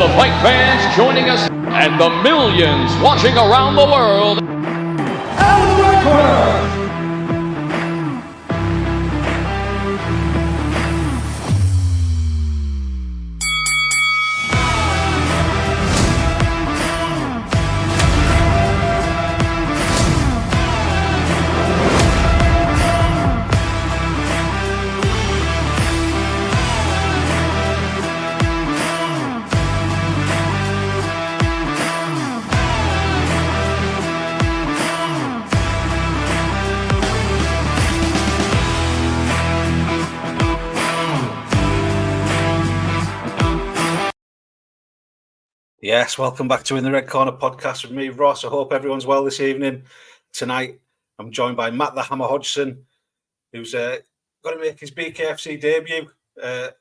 the fight fans joining us and the millions watching around the world. Out of the red corner. Yes, welcome back to In the Red Corner podcast with me, Ross. I hope everyone's well this evening. Tonight, I'm joined by Matt the Hammer Hodgson, who's going to make his BKFC debut.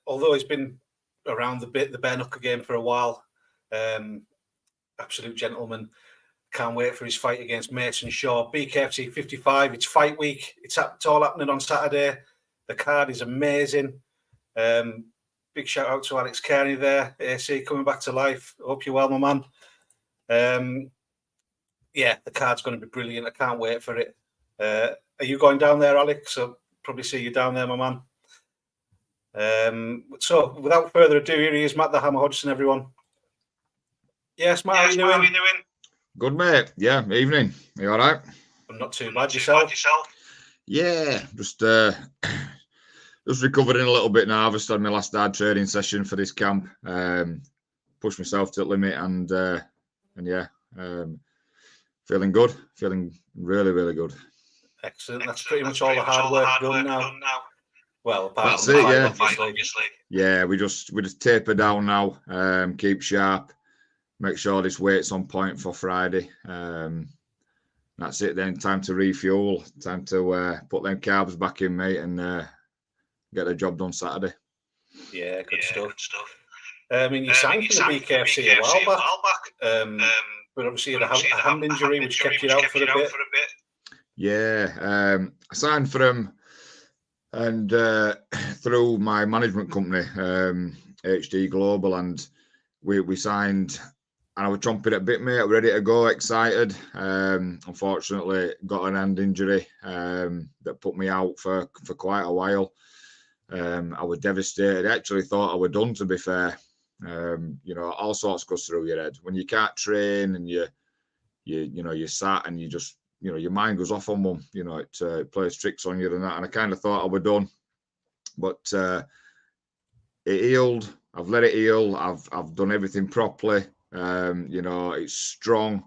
Although he's been around the bare knuckle game for a while. Absolute gentleman. Can't wait for his fight against Mason Shaw. BKFC 55, it's fight week. It's all happening on Saturday. The card is amazing. Big shout out to Alex Kearney there. AC coming back to life. Hope you're well, my man. The card's going to be brilliant. I can't wait for it. Are you going down there, Alex? I'll probably see you down there, my man. So, without further ado, here he is, Matt the Hammer Hodgson, everyone. Yes, Matt, how are you doing? Good, mate. Yeah, evening. Are you all right? I'm not too bad. Yourself? Yeah, just recovering a little bit now. I've just had my last hard training session for this camp. Pushed myself to the limit and feeling good. Feeling really, really good. Excellent. That's pretty much all the hard work done now. Well, apart from the fight, obviously. Yeah, we just taper down now. Keep sharp. Make sure this weight's on point for Friday. That's it then. Time to refuel. Time to put them carbs back in, mate, and get the job done Saturday. Yeah, good stuff. I mean, you signed for the BKFC a while back, but obviously you had a hand injury which kept you out for a bit. Yeah, I signed for them and through my management company, HD Global, and we signed. And I was chomping at a bit, mate. Ready to go, excited. Unfortunately, got an hand injury that put me out for quite a while. I was devastated. I actually thought I was done, to be fair. All sorts goes through your head when you can't train and you sat and you just, your mind goes off on one. It plays tricks on you and that. And I kind of thought I was done, but it healed. I've let it heal. I've done everything properly. It's strong.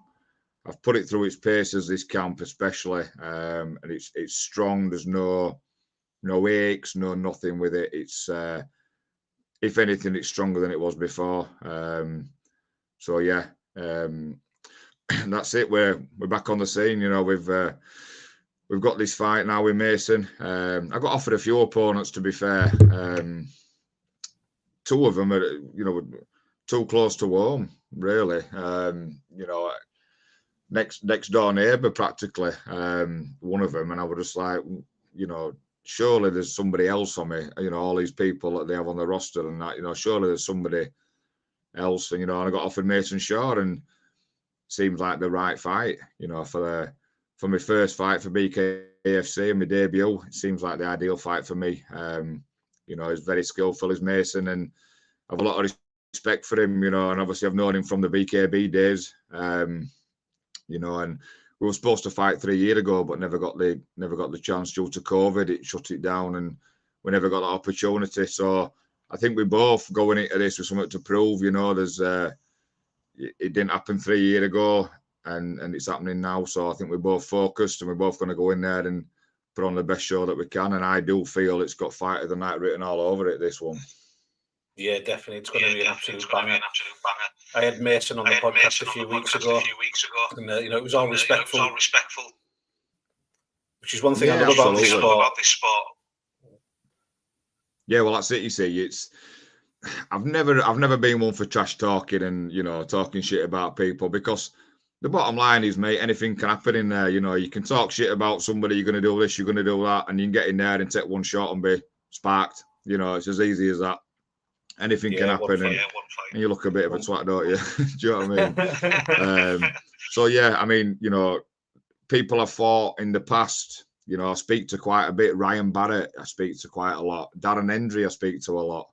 I've put it through its paces this camp, especially, and it's strong. There's no aches, no nothing with it. It's if anything, it's stronger than it was before. That's it. We're back on the scene. We've got this fight now with Mason. I got offered a few opponents, to be fair. Two of them are, too close to home, really. Next door neighbour, practically. One of them, and I was just like, surely there's somebody else on me. All these people that they have on the roster and that. Surely there's somebody else. And I got offered Mason Shaw, and seems like the right fight. For my first fight for BKFC and my debut, it seems like the ideal fight for me. He's very skillful, as Mason, and I have a lot of respect for him, and obviously I've known him from the BKB days, and we were supposed to fight 3 years ago, but never got the chance due to COVID. It shut it down, and we never got that opportunity. So I think we both going into this with something to prove. There's it didn't happen 3 years ago, and it's happening now. So I think we're both focused, and we're both going to go in there and put on the best show that we can. And I do feel it's got Fight of the Night written all over it, this one. Yeah, definitely. It's going to be an absolute banger. I had Mason on the podcast a few weeks ago, and it was all respectful. Which is one thing I love about this sport. Yeah, well, that's it. You see, I've never been one for trash talking and talking shit about people, because the bottom line is, mate, anything can happen in there. You can talk shit about somebody. You're going to do this, you're going to do that, and you can get in there and take one shot and be sparked. It's as easy as that. anything can happen, and you look a bit of a twat, don't you? Do you know what I mean? So yeah, I mean, you know, people have fought in the past. You know, I speak to quite a bit. Ryan Barrett, I speak to quite a lot. Darren Hendry, I speak to a lot.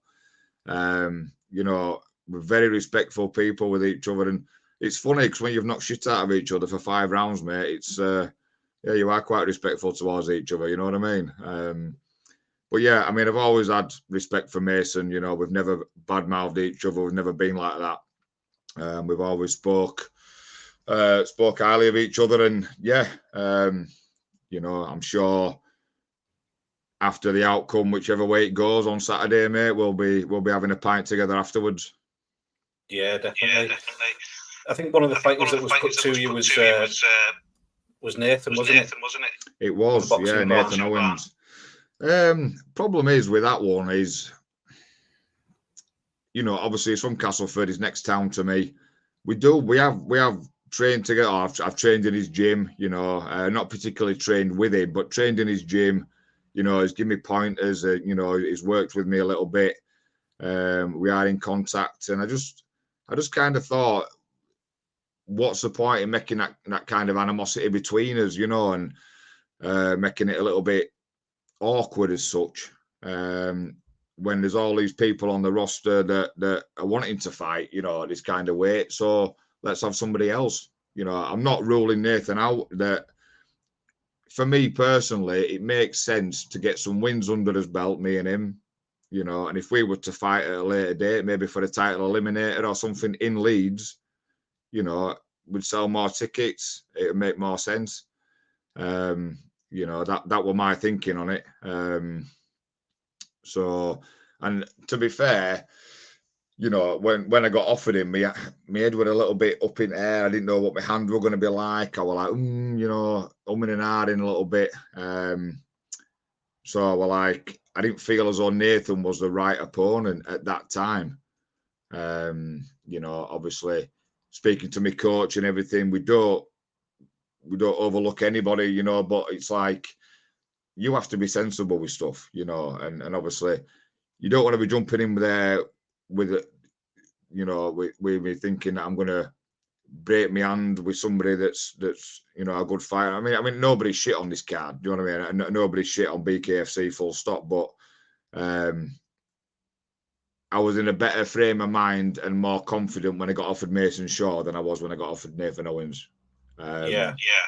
You know, we're very respectful people with each other, and it's funny because when you've knocked shit out of each other for 5 rounds, mate, it's yeah, you are quite respectful towards each other. You know what I mean? But yeah, I mean, I've always had respect for Mason. You know, we've never badmouthed each other. We've never been like that. We've always spoke highly of each other, and yeah, you know, I'm sure after the outcome, whichever way it goes on Saturday, mate, we'll be having a pint together afterwards. Yeah, definitely. I think one of the fighters that was put to you was Nathan, wasn't it? It was, yeah, Nathan Owens. Problem is with that one is, you know, obviously it's from Castleford, his next town to me. We have trained together. I've trained in his gym, you know, not particularly trained with him, but trained in his gym. You know, he's given me pointers. You know, he's worked with me a little bit. We are in contact, and I just kind of thought, what's the point in making that kind of animosity between us, you know, and making it a little bit awkward as such. When there's all these people on the roster that are wanting to fight, you know, this kind of weight, so let's have somebody else. You know, I'm not ruling Nathan out. That for me personally, it makes sense to get some wins under his belt, me and him, you know, and if we were to fight at a later date, maybe for the title eliminator or something in Leeds, you know, we'd sell more tickets, it would make more sense. You know, that were my thinking on it. So, and to be fair, you know, when I got offered him, my head were a little bit up in air. I didn't know what my hand were going to be like. I was like, you know, umming and ahhing a little bit. So I was like, I didn't feel as though Nathan was the right opponent at that time. You know, obviously speaking to my coach and everything, we don't overlook anybody, you know, but it's like you have to be sensible with stuff, you know, and obviously you don't want to be jumping in there with, you know, with me thinking that I'm going to break my hand with somebody that's you know, a good fighter. I mean nobody's shit on this card, do you know what I mean? Nobody's shit on BKFC, full stop, but I was in a better frame of mind and more confident when I got offered Mason Shaw than I was when I got offered Nathan Owens.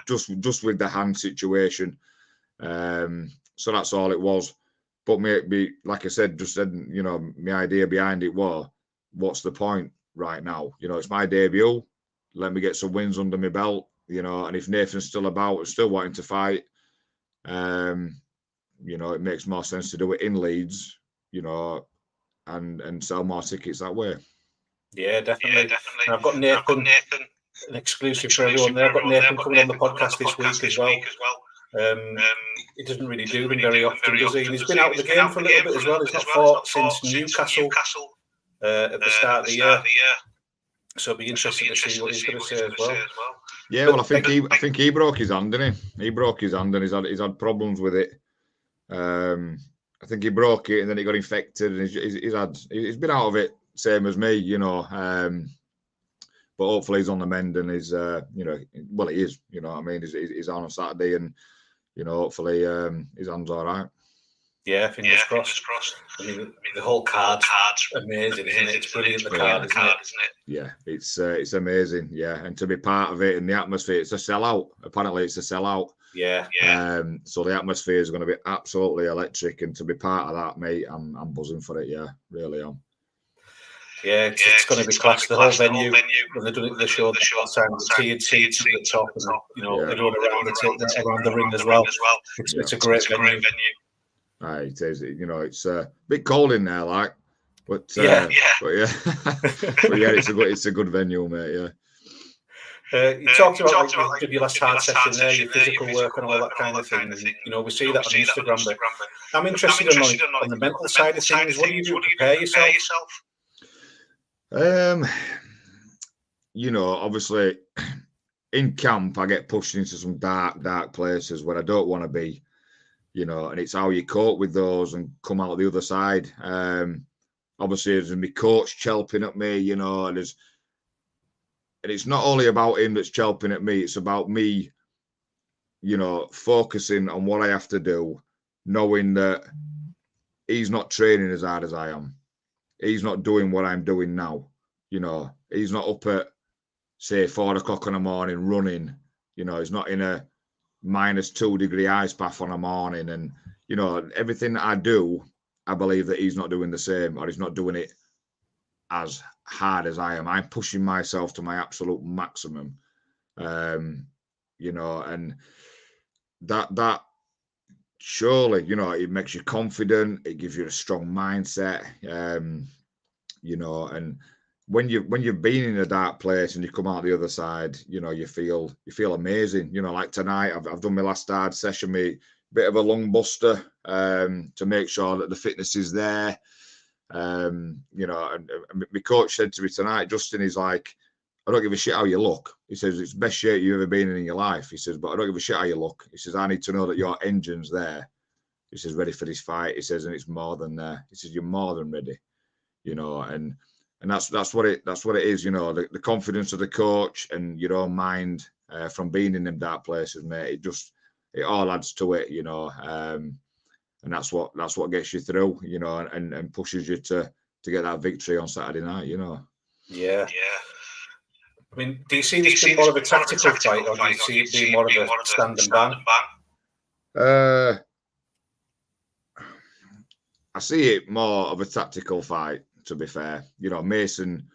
Just with the hand situation. So that's all it was. But me, like I said, just said, you know, my idea behind it was, what's the point right now? You know, it's my debut. Let me get some wins under my belt, you know, and if Nathan's still about and still wanting to fight, you know, it makes more sense to do it in Leeds, you know, and sell more tickets that way. Yeah, definitely. And I've got Nathan, an exclusive for everyone there. I've got Nathan coming on the podcast this week as well. He doesn't really do them very often, does he? And he's been out of the game for a little bit as well. He's not fought since Newcastle at the start of the year. So it'll be interesting to see what he's going to say as well. Yeah, well, I think he broke his hand, didn't he? He broke his hand and he's had problems with it. I think he broke it and then it got infected, and he's been out of it, same as me, you know. But hopefully he's on the mend and he's you know, well, he is, you know what I mean? He's on Saturday, and you know, hopefully his hand's all right. Yeah, fingers crossed. I mean, the whole card's amazing, isn't it? It's brilliant, the card, isn't it? Yeah, it's amazing. Yeah, and to be part of it and the atmosphere, it's a sellout. Apparently, it's a sellout. Yeah. So the atmosphere is going to be absolutely electric, and to be part of that, mate, I'm buzzing for it. Yeah, really am. Yeah, it's going to be class. The whole venue, when they're doing the show, the tiered seats at the top, and you know, everyone around the ring as well. It's a great venue. It is. You know, it's a bit cold in there, like, but but it's a good venue, mate. Yeah. You talked about like, your last hard session there, your physical work and all that kind of thing. And, you know, we see that on Instagram. But I'm interested on the mental side of things. What do you do to prepare yourself? You know, obviously, in camp, I get pushed into some dark places where I don't want to be. You know, and it's how you cope with those and come out the other side. obviously there's my coach chelping at me, you know, and it's not only about him that's chelping at me, it's about me, you know, focusing on what I have to do, knowing that he's not training as hard as I am. He's not doing what I'm doing now. You know, he's not up at, say, 4 o'clock in the morning running. You know, he's not in a -2 degree ice bath on a morning. And, you know, everything that I do, I believe that he's not doing the same, or he's not doing it as hard as I am. I'm pushing myself to my absolute maximum. You know, and that surely, you know, it makes you confident. It gives you a strong mindset. You know, and when you've been in a dark place and you come out the other side, you know, you feel amazing. You know, like tonight, I've done my last hard session, me bit of a lung buster to make sure that the fitness is there. You know, and my coach said to me tonight, Justin, he's like, I don't give a shit how you look. He says, it's the best shape you've ever been in your life. He says, but I don't give a shit how you look. He says, I need to know that your engine's there. He says, ready for this fight. He says, and it's more than there. He says, you're more than ready. You know, and that's what it is. You know, the confidence of the coach and your own mind from being in them dark places, mate. It all adds to it. You know, and that's what gets you through. You know, and pushes you to get that victory on Saturday night. You know. Yeah. I mean, do you see this being more of a tactical fight, or do you see it being more of a stand and bang? I see it more of a tactical fight, to be fair. You know, Mason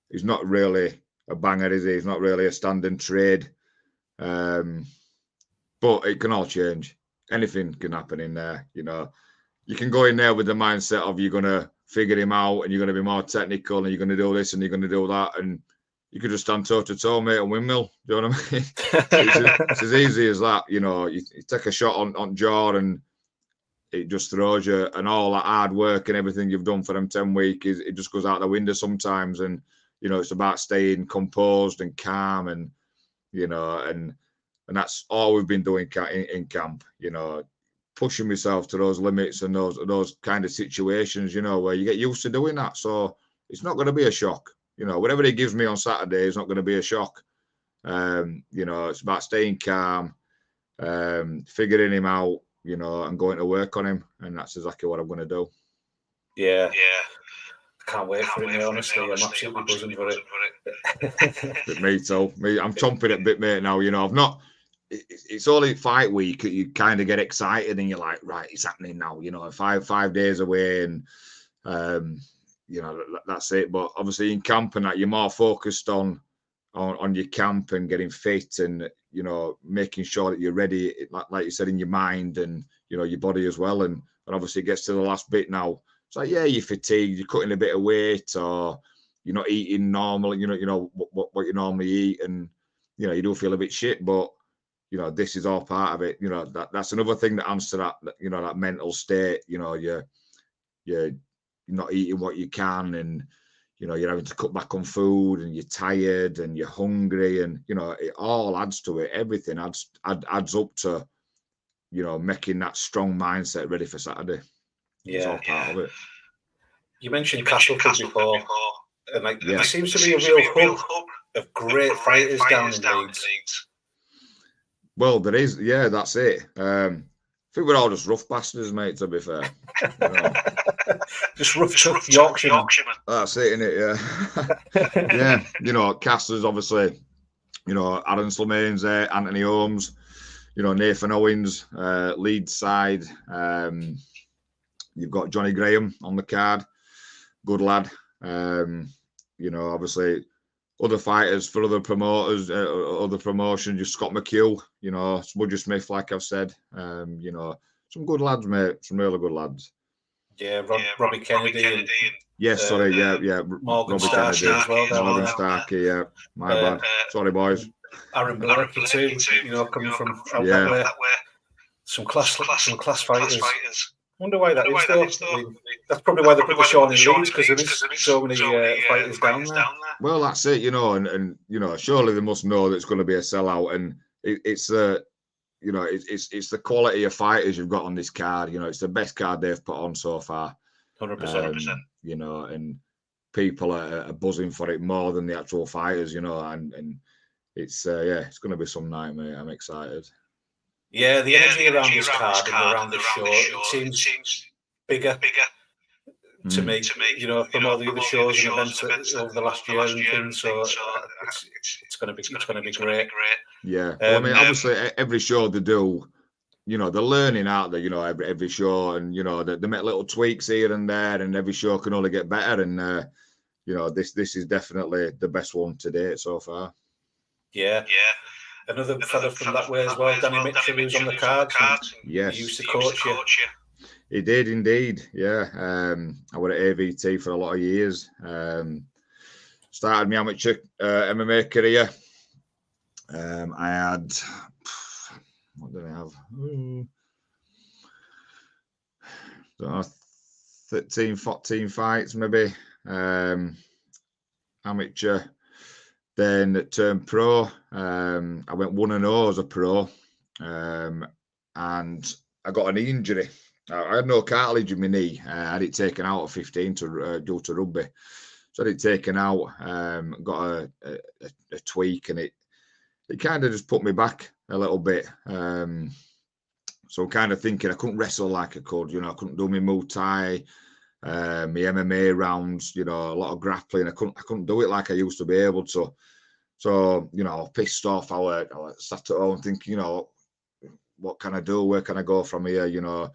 is not really a banger, is he? He's not really a stand and trade. But it can all change. Anything can happen in there. You know, you can go in there with the mindset of you're going to figure him out and you're going to be more technical and you're going to do this and you're going to do that. And you could just stand toe to toe, mate, and windmill. Do you know what I mean? It's as easy as that. You know, you take a shot on jaw and it just throws you, and all that hard work and everything you've done for them 10 weeks, it just goes out the window sometimes. And, you know, it's about staying composed and calm, and, you know, and that's all we've been doing in camp, you know, pushing myself to those limits and those kind of situations, you know, where you get used to doing that. So it's not going to be a shock. You know, whatever he gives me on Saturday is not going to be a shock. You know, it's about staying calm, figuring him out, you know, and going to work on him. And that's exactly what I'm going to do. Yeah. I can't wait for it, honestly. I'm absolutely buzzing for it. Me too. I'm chomping at a bit, mate, now. You know, it's only fight week. You kind of get excited and you're like, right, it's happening now. You know, five days away and, you know, that's it. But obviously in camp and that, you're more focused on your camp and getting fit and, you know, making sure that you're ready, like you said, in your mind and, you know, your body as well. And obviously it gets to the last bit now. It's like, yeah, you're fatigued, you're cutting a bit of weight, or you're not eating normal, you know what you normally eat, and, you know, you do feel a bit shit, but, you know, this is all part of it. You know, that's another thing that adds to that, you know, that mental state. You know, you're not eating what you can, and, you know, you're having to cut back on food, and you're tired and you're hungry, and, you know, it all adds to it. Everything adds up to, you know, making that strong mindset ready for Saturday. Yeah. It's all part of it. You mentioned Castleford before. And there seems to be a real hub of great fighters down in Leeds. Well, there is. Yeah, that's it. I think we're all just rough bastards, mate, to be fair. You know. Just rough Yorkshiremen. That's it, innit? Yeah. Yeah. You know, Casters, obviously, you know, Aaron Slemane's there, Anthony Holmes, you know, Nathan Owens, Leeds side. You've got Johnny Graham on the card. Good lad. You know, obviously, other fighters for other promoters, other promotions, just Scott McHugh, you know, Smudger Smith, like I've said. You know, some good lads, mate. Some really good lads. Yeah, Robbie Kennedy. Yes, sorry, yeah. Morgan Starkey as well. Morgan Starkey, yeah. My bad. Sorry, boys. Aaron Blakey too, you know, coming from out that way. Some class fighters. I wonder why that is, though. I mean, that's probably why they put the show in Leeds, because there is so many fighters down there. Well, that's it, you know, and you know, surely they must know that it's going to be a sellout, and it's the, you know, it's the quality of fighters you've got on this card. You know, it's the best card they've put on so far. 100%. you know, and people are buzzing for it more than the actual fighters, you know, and it's it's going to be some night, mate. I'm excited. Yeah, the energy around this card and around this show, it seems bigger to me, you know, from all the other shows and events over the last year and things. So it's going to be great. Yeah, well, I mean, obviously every show they do, you know, they're learning out there, you know, every show, and you know, they make little tweaks here and there, and every show can only get better. And you know, this is definitely the best one to date so far. Yeah. Another fella from that way as well, Danny Mitchell, who's on the cards. Yes, he used to coach you. He did indeed. Yeah, I was at AVT for a lot of years. Started my amateur MMA career. I had, what did I have? Don't know, 13, 14 fights maybe. Amateur. Then turned pro. I went 1-0 as a pro, and I got an knee injury. I had no cartilage in my knee. I had it taken out at 15 due to rugby. So I had it taken out, got a tweak, and it kind of just put me back a little bit. So I'm kind of thinking I couldn't wrestle like I could, you know, I couldn't do my Muay Thai, my MMA rounds, you know, a lot of grappling. I couldn't do it like I used to be able to. So, you know, pissed off. I sat at home thinking, you know, what can I do? Where can I go from here? You know,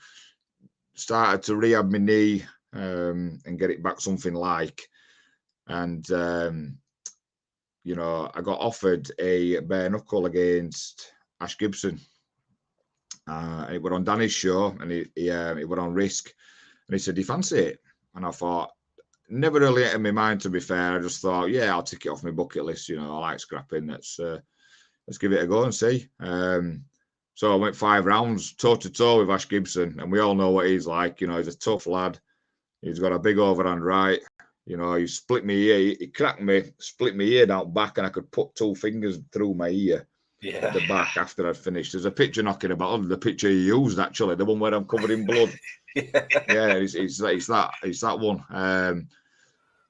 started to rehab my knee and get it back something like. And, you know, I got offered a bare knuckle against Ash Gibson. It was on Danny's show, and it was on Risk. And he said, "Do you fancy it?" And I thought, never really entered my mind, to be fair. I just thought, yeah, I'll tick it off my bucket list. You know, I like scrapping. Let's give it a go and see. So I went 5 rounds, toe to toe with Ash Gibson, and we all know what he's like. You know, he's a tough lad. He's got a big overhand right. You know, he split my ear. He cracked me, split my ear down back, and I could put 2 fingers through my ear at the back after I'd finished. There's a picture knocking about, the picture he used actually, the one where I'm covered in blood. Yeah, it's that one.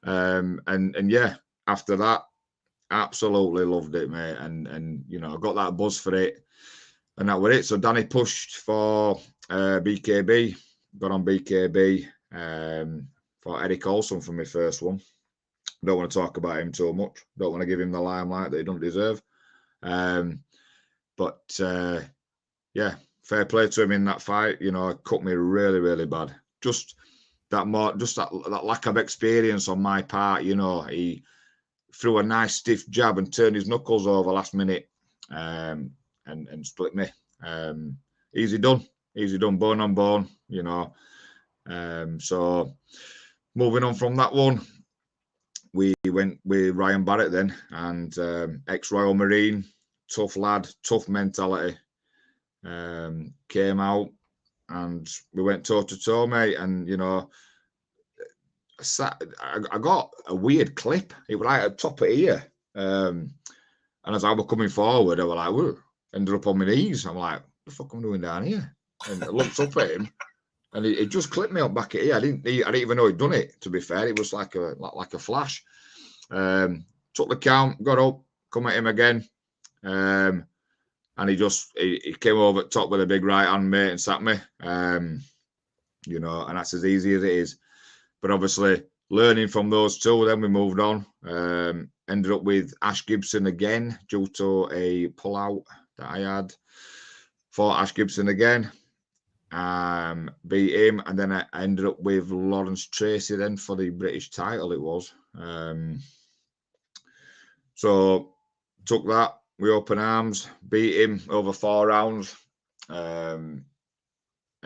And yeah, after that, absolutely loved it, mate. And you know, I got that buzz for it, and that was it. So Danny pushed for BKB, got on BKB, for Eric Olson for my first one. Don't want to talk about him too much. Don't want to give him the limelight that he don't deserve. But yeah, fair play to him in that fight. You know, it cut me really, really bad. Just that lack of experience on my part. You know, he threw a nice stiff jab and turned his knuckles over last minute, and split me. Easy done, bone on bone. You know, so moving on from that one, we went with Ryan Barrett then, and ex-Royal Marine, tough lad, tough mentality. Came out and we went toe to toe, mate. And you know, I got a weird clip. It was like at the top of ear. And as I was coming forward, I was like, whoa, ended up on my knees. I'm like, what the fuck am I doing down here? And I looked up at him, and he just clipped me up back at ear. I didn't even know he'd done it, to be fair. It was like a flash. Took the count, got up, come at him again. And he came over at top with a big right hand, mate, and sat me. You know, and that's as easy as it is. But obviously, learning from those two, then we moved on. Ended up with Ash Gibson again due to a pullout that I had. Fought Ash Gibson again. Beat him, and then I ended up with Lawrence Tracy then for the British title. It was. So took that. We open arms, beat him over 4 rounds. And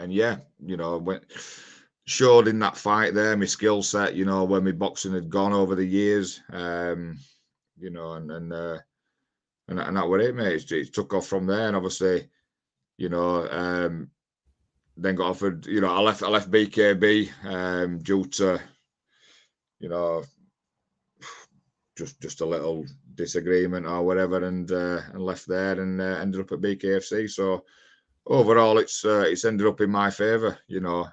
yeah, you know, showed in that fight there my skill set, you know, where my boxing had gone over the years. You know, and that was it, mate. It took off from there, and obviously, you know, then got offered, you know, I left BKB due to, you know, just a little disagreement or whatever, and left there, and ended up at BKFC. So overall, it's ended up in my favour. You know,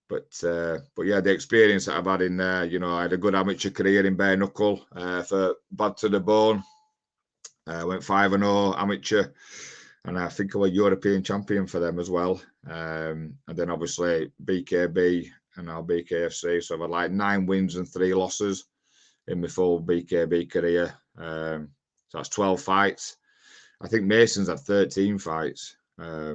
But yeah, the experience that I've had in there, you know, I had a good amateur career in bare knuckle for Bad to the Bone. I went 5-0 amateur, and I think I was European champion for them as well. And then obviously BKB and now BKFC. So I've had like 9 wins and 3 losses in my full BKB career. So that's 12 fights. I think Mason's had 13 fights. I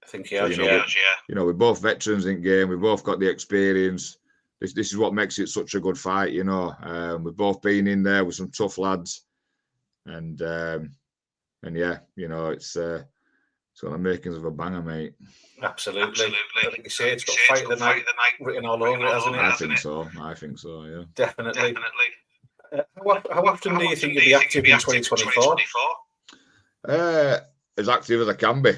think he has, you know, we're both veterans in game. We've both got the experience. This is what makes it such a good fight, you know. We've both been in there with some tough lads, and yeah, you know, it's got the makings of a banger, mate. Absolutely. Like you say, it's got Fight of the Night written all over it, hasn't it? I think so. Yeah. Definitely. How often do you think you'll be active in 2024? As active as I can be.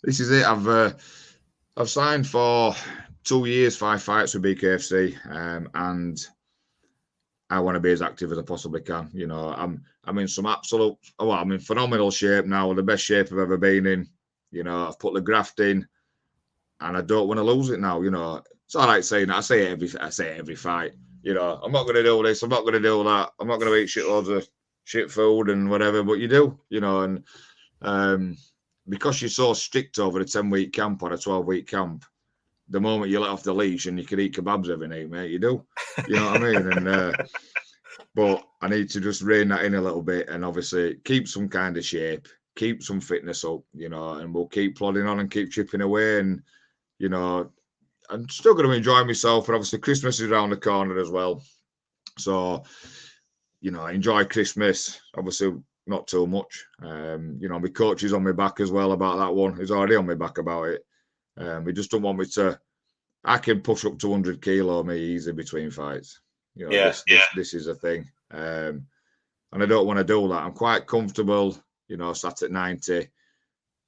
This is it. I've signed for 2 years, 5 fights with BKFC, and I want to be as active as I possibly can. You know, I'm in some I'm in phenomenal shape now, the best shape I've ever been in. You know, I've put the graft in, and I don't want to lose it now. You know, it's all right saying that. I say it every fight. You know, I'm not going to do this. I'm not going to do that. I'm not going to eat shitloads of shit food and whatever. But you do, you know, and because you're so strict over a 10-week camp or a 12-week camp, the moment you let off the leash and you can eat kebabs every night, mate, you do. You know what I mean? And but I need to just rein that in a little bit and obviously keep some kind of shape, keep some fitness up, you know, and we'll keep plodding on and keep chipping away. And, you know, I'm still going to enjoy myself, but obviously Christmas is around the corner as well. So, you know, I enjoy Christmas. Obviously, not too much. You know, my coach is on my back as well about that one. He's already on my back about it. He just don't want me to. I can push up to 100 kilo me easy between fights. You know, this is a thing. And I don't want to do that. I'm quite comfortable, you know, sat at 90.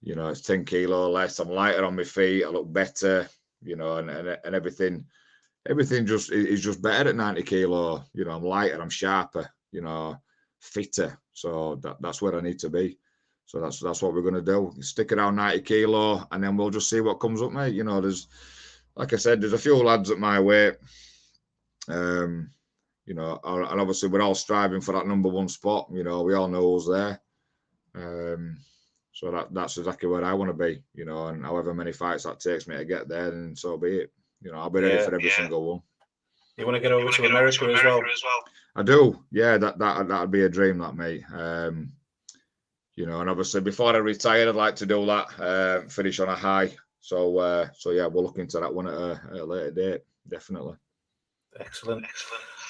You know, it's 10 kilo less. I'm lighter on my feet. I look better, you know, and everything just is just better at 90 kilo. You know, I'm lighter, I'm sharper, you know, fitter. So that's where I need to be. So that's what we're going to do. Stick around 90 kilo, and then we'll just see what comes up, mate. You know, like I said, there's a few lads at my weight. You know, and obviously we're all striving for that number 1 spot. You know, we all know who's there. So that's exactly where I want to be. You know, and however many fights that takes me to get there, then so be it. You know, I'll be ready for every single one. You want to get over to America as well? I do. Yeah, that'd be a dream, that, mate. You know, and obviously before I retire, I'd like to do that, finish on a high. So yeah, we'll look into that one at a later date, definitely. Excellent.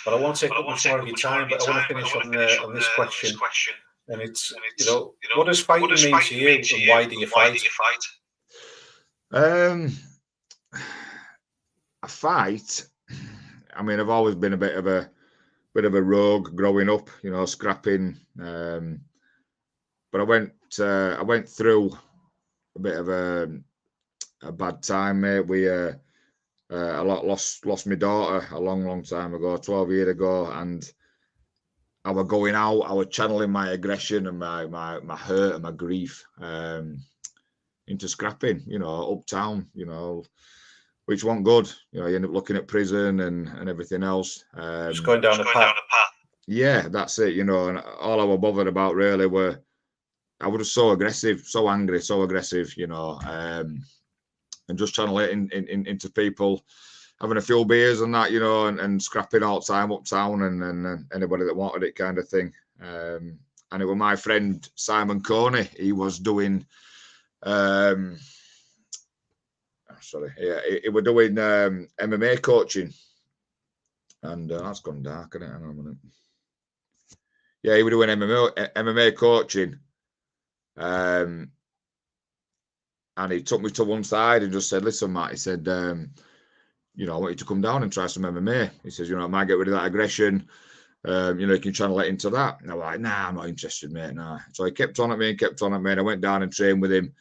But I won't take up much more of your time, but I want to finish on this question. And it's, you know, what does fighting mean to you, and why do you fight? A fight. I mean, I've always been a bit of a rogue growing up, you know, scrapping. But I went through a bit of a bad time, mate. I lost my daughter a long time ago, 12 years ago, and I was going out. I was channeling my aggression and my hurt and my grief into scrapping, you know, uptown, you know, which wasn't good. You know, you end up looking at prison and everything else. Just going down the path. Yeah, that's it. You know, and all I was bothered about really I was just so aggressive, so angry, so aggressive, you know, and just channeling it into people, having a few beers and that, you know, and scrapping all the time uptown and anybody that wanted it, kind of thing. And it was my friend Simon Korner. He was doing, he was doing MMA coaching, and that's gone dark, isn't it? Hang on a minute. Yeah, he was doing MMA coaching. And he took me to one side and just said, "Listen, Matt," he said, "you know, I want you to come down and try some MMA." He says, "You know, I might get rid of that aggression. You know, you can channel it into that." And I was like, "Nah, I'm not interested, mate, nah." So he kept on at me and I went down and trained with him,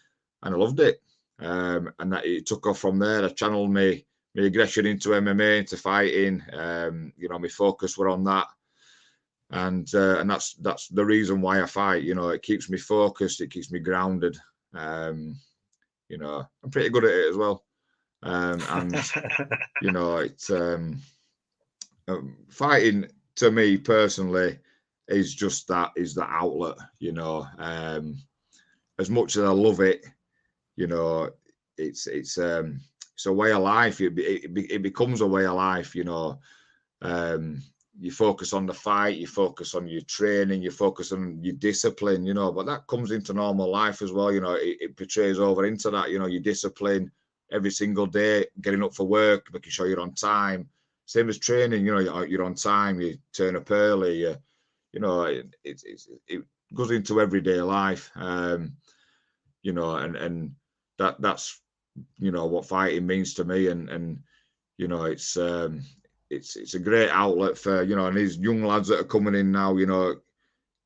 and I loved it. And that it took off from there. I channeled my aggression into MMA, into fighting. You know, my focus were on that. And that's the reason why I fight. You know, it keeps me focused, it keeps me grounded. You know, I'm pretty good at it as well. And you know, it's fighting to me personally is just that outlet. You know, as much as I love it, you know, it's a way of life. It becomes a way of life. You know, you focus on the fight, you focus on your training, you focus on your discipline. You know, but that comes into normal life as well. You know, it portrays over into that. You know, your discipline every single day, getting up for work, making sure you're on time. Same as training. You know, you're on time. You turn up early. You know, it goes into everyday life. You know, and that's you know what fighting means to me, and you know it's a great outlet for, you know, and these young lads that are coming in now, you know,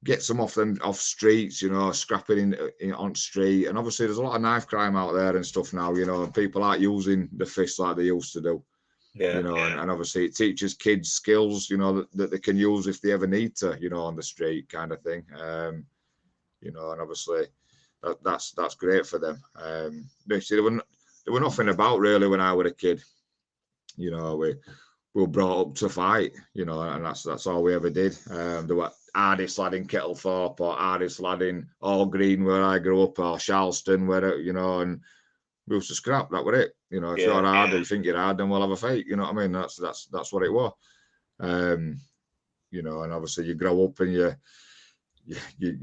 gets them off streets, you know, scrapping in on street, and obviously there's a lot of knife crime out there and stuff now, you know, and people aren't using the fists like they used to do. You know, and obviously it teaches kids skills, you know, that they can use if they ever need to, you know, on the street kind of thing. You know, and obviously that's great for them. There were nothing about really when I was a kid. You know, we were brought up to fight, you know, and that's all we ever did. There were hardest lad in Kettlethorpe or hardest lad in All Green where I grew up, or Charleston, where, you know, and we used to scrap. That was it. You know, if you're hard and you think you're hard, then we'll have a fight. You know what I mean? That's what it was. You know, and obviously you grow up and you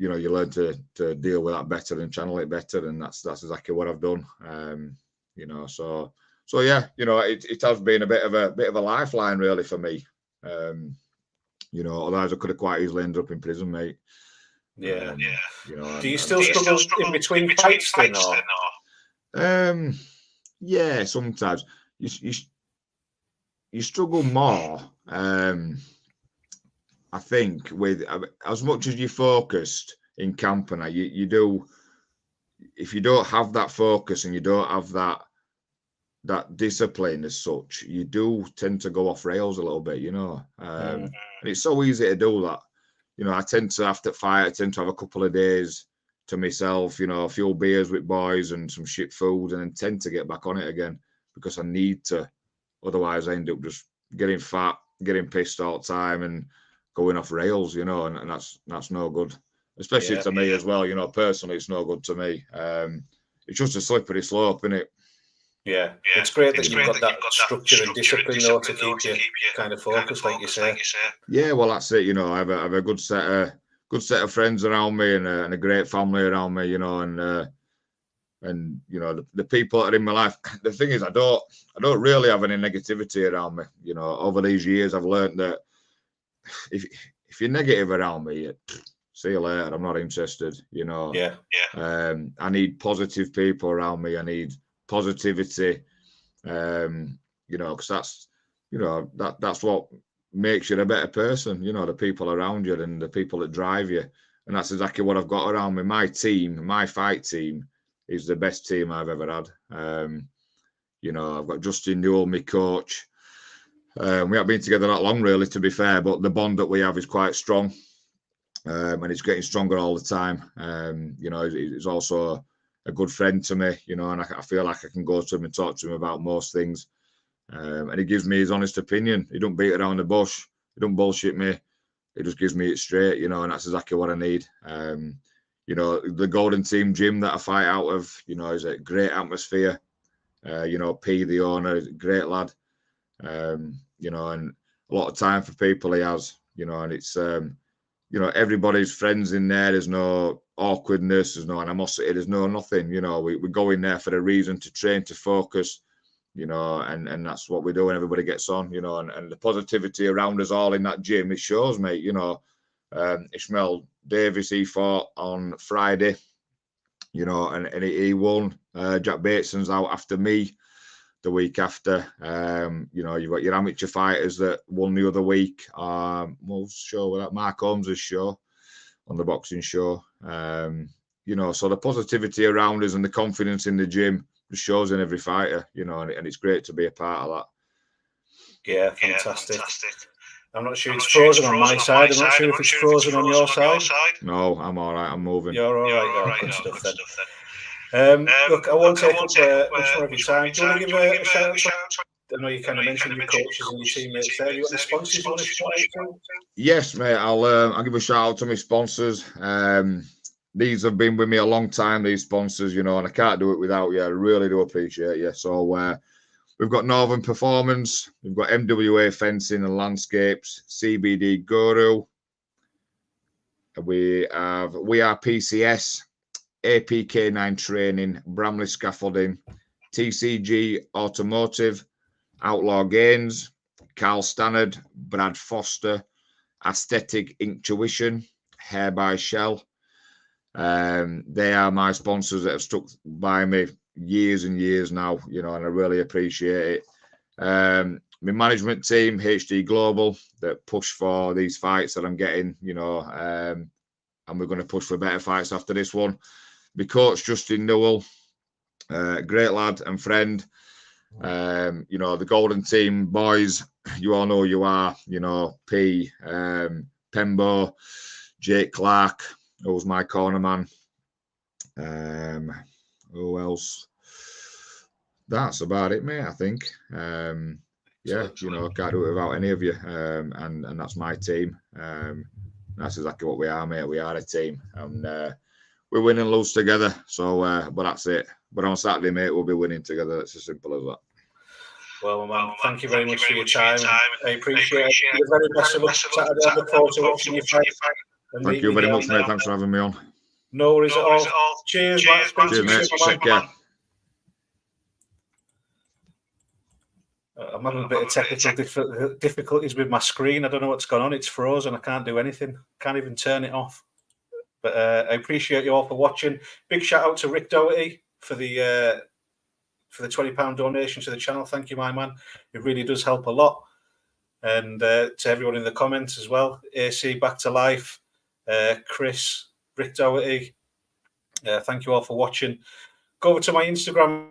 know, you learn to deal with that better and channel it better, and that's exactly what I've done. You know, so yeah, you know, it has been a bit of a lifeline really for me. You know, otherwise I could have quite easily ended up in prison, mate. Yeah. You know, do you still struggle in between fights then, or? Yeah, sometimes you struggle more. I think with as much as you're focused in camp, and you do. If you don't have that focus and you don't have that discipline as such, you do tend to go off rails a little bit, you know. And it's so easy to do that. You know, I tend to, after fight, I tend to have a couple of days to myself, you know, a few beers with boys and some shit food, and then tend to get back on it again because I need to. Otherwise, I end up just getting fat, getting pissed all the time, and going off rails, you know, and that's no good. Especially to me as well, you know, personally, it's no good to me. It's just a slippery slope, isn't it? Yeah, it's great that you've got that structure and discipline though to keep you kind of focused, like you say. Yeah, well, that's it. You know, I have a good set of friends around me and a great family around me. You know, and you know the people that are in my life. The thing is, I don't really have any negativity around me. You know, over these years, I've learned that if you're negative around me, see you later. I'm not interested. You know. Yeah. I need positive people around me. I need positivity. You know, because that's, you know, that's what makes you a better person. You know, the people around you and the people that drive you, and that's exactly what I've got around me. My team, my fight team, is the best team I've ever had. You know, I've got Justin Newell, my coach. We haven't been together that long, really, to be fair, but the bond that we have is quite strong. And it's getting stronger all the time. You know, he's also a good friend to me, you know, and I feel like I can go to him and talk to him about most things. And he gives me his honest opinion. He don't beat around the bush. He don't bullshit me. He just gives me it straight, you know, and that's exactly what I need. You know, the Golden Team gym that I fight out of, you know, is a great atmosphere. You know, P, the owner, is a great lad. You know, and a lot of time for people he has, you know, and it's, you know, everybody's friends in there. There's no awkwardness. There's no animosity. There's no nothing. You know, we go in there for a reason, to train, to focus, you know, and that's what we do, and everybody gets on, you know, and the positivity around us all in that gym, it shows, mate. You know, Ishmael Davis, he fought on Friday, you know, and he won. Jack Bateson's out after me the week after. You know, you've got your amateur fighters that won the other week. We'll show with that Mark Holmes' show on the boxing show. You know, so the positivity around us and the confidence in the gym just shows in every fighter, you know, and it's great to be a part of that. Yeah, fantastic. I'm not sure it's frozen on my side. I'm not sure if it's frozen on your side. No, I'm all right. I'm moving. You're all right. Good stuff then. Look, I won't take up much more of your time. Do you want to give a shout out? I know you kind of mentioned your coaches and your teammates there. Have you got any sponsors you want to shout out to? Yes, mate. I'll give a shout out to my sponsors. These have been with me a long time. These sponsors, and I can't do it without you. I really do appreciate you. So we've got Northern Performance, we've got MWA Fencing and Landscapes, CBD Guru. We are PCS, APK9 Training, Bramley Scaffolding, TCG Automotive, Outlaw Gains, Carl Stannard, Brad Foster, Aesthetic Intuition, Hair by Shell. They are my sponsors that have stuck by me years and years now, and I really appreciate it. My management team, HD Global, that push for these fights that I'm getting, and we're going to push for better fights after this one. My coach, Justin Newell, great lad and friend. The Golden Team boys, you all know who you are, P, Pembo, Jake Clark, who's my corner man. Who else? That's about it, mate, I think. Can't do it without any of you. And that's my team. That's exactly what we are, mate. We are a team. And we win and lose together. So, but that's it. But on Saturday, mate, we'll be winning together. It's as simple as that. Well, man, thank you very much for your time. I appreciate it. The very best of luck Saturday. I look forward to watching you fight. Thank you very much, mate. Thanks for having me on. No worries at all. Cheers, mate. Cheers, mate. Take care. I'm having a bit of technical difficulties with my screen. I don't know what's going on. It's frozen. I can't do anything. Can't even turn it off. But I appreciate you all for watching. Big shout out to Rick Doherty for the £20 donation to the channel. Thank you, my man. It really does help a lot. And to everyone in the comments as well. AC Back to Life, Chris, Rick Doherty. Thank you all for watching. Go over to my Instagram